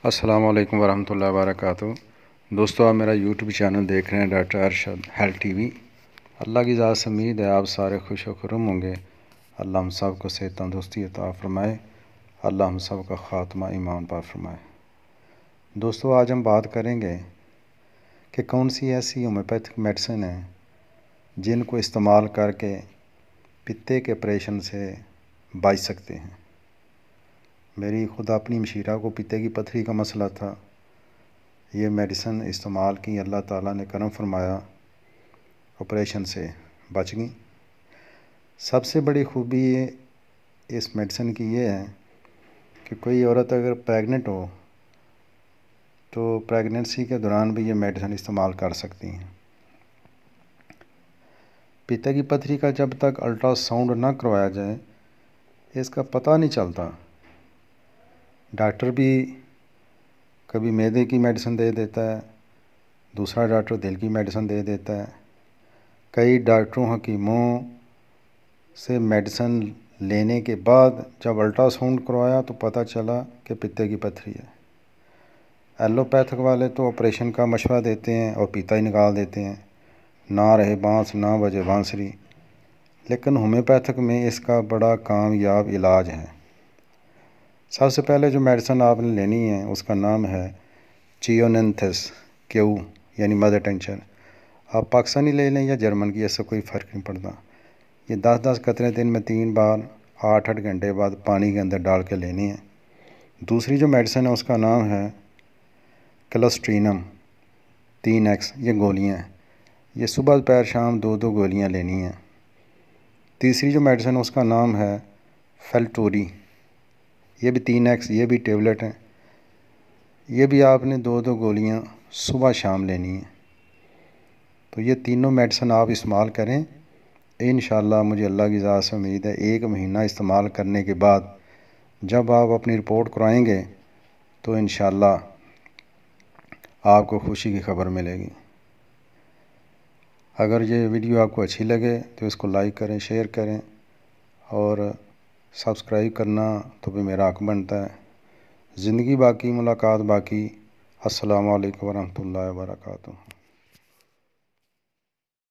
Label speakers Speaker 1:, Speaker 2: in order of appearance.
Speaker 1: अस्सलाम वालेकुम वरहमतुल्लाहि वबरकातुहू। दोस्तों, आप मेरा यूट्यूब चैनल देख रहे हैं डॉक्टर अरशद हेल्थ टीवी। अल्लाह की ज़ात से उम्मीद है आप सारे खुश व खुर्रम होंगे। अल्लाह हम सब को सेहत तंदुरुस्ती अता फरमाए। अल्लाह हम सब का ख़ात्मा ईमान पर फरमाए। दोस्तों, आज हम बात करेंगे कि कौन सी ऐसी होम्योपैथिक मेडिसिन है जिनको इस्तेमाल करके पित्ते के ऑपरेशन से बच सकते हैं। मेरी ख़ुद अपनी मशीरा को पित्ते की पथरी का मसला था। ये मेडिसिन इस्तेमाल की, अल्लाह ताला ने करम फरमाया, ऑपरेशन से बच गई। सबसे बड़ी ख़ूबी इस मेडिसिन की ये है कि कोई औरत अगर प्रेग्नेंट हो तो प्रेगनेंसी के दौरान भी ये मेडिसिन इस्तेमाल कर सकती हैं। पित्ते की पथरी का जब तक अल्ट्रासाउंड ना करवाया जाए इसका पता नहीं चलता। डॉक्टर भी कभी मैदे की मेडिसिन दे देता है, दूसरा डॉक्टर दिल की मेडिसिन दे देता है। कई डॉक्टरों हकीमों से मेडिसिन लेने के बाद जब अल्ट्रासाउंड करवाया तो पता चला कि पित्ते की पथरी है। एलोपैथिक वाले तो ऑपरेशन का मशवरा देते हैं और पित्ता ही निकाल देते हैं, ना रहे बांस ना बजे बांसुरी। लेकिन होम्योपैथिक में इसका बड़ा कामयाब इलाज है। सबसे पहले जो मेडिसिन आपने लेनी है उसका नाम है चियोनिंथिस क्यू यानी मदर टिंचर। आप पाकिस्तानी ले लें या जर्मन की, ऐसा कोई फ़र्क नहीं पड़ता। ये 10-10 कतरे दिन में 3 बार 8-8 घंटे बाद पानी के अंदर डाल के लेनी है। दूसरी जो मेडिसिन है उसका नाम है क्लोस्ट्रीनम 3x। ये गोलियां हैं, ये सुबह दोपहर शाम 2-2 गोलियां लेनी हैं। तीसरी जो मेडिसिन है उसका नाम है फेल्टोरी। ये भी 3x, ये भी टेबलेट हैं। ये भी आपने 2-2 गोलियां सुबह शाम लेनी हैं। तो ये तीनों मेडिसिन आप इस्तेमाल करें। इंशाअल्लाह मुझे अल्लाह की ज़ात से उम्मीद है 1 महीना इस्तेमाल करने के बाद जब आप अपनी रिपोर्ट कराएंगे तो इंशाअल्लाह आपको खुशी की खबर मिलेगी। अगर ये वीडियो आपको अच्छी लगे तो इसको लाइक करें, शेयर करें और सब्सक्राइब करना तो भी मेरा हक बनता है। ज़िंदगी बाकी, मुलाकात बाकी। अस्सलामु अलैकुम वरहमतुल्लाहि वबरकातुहू।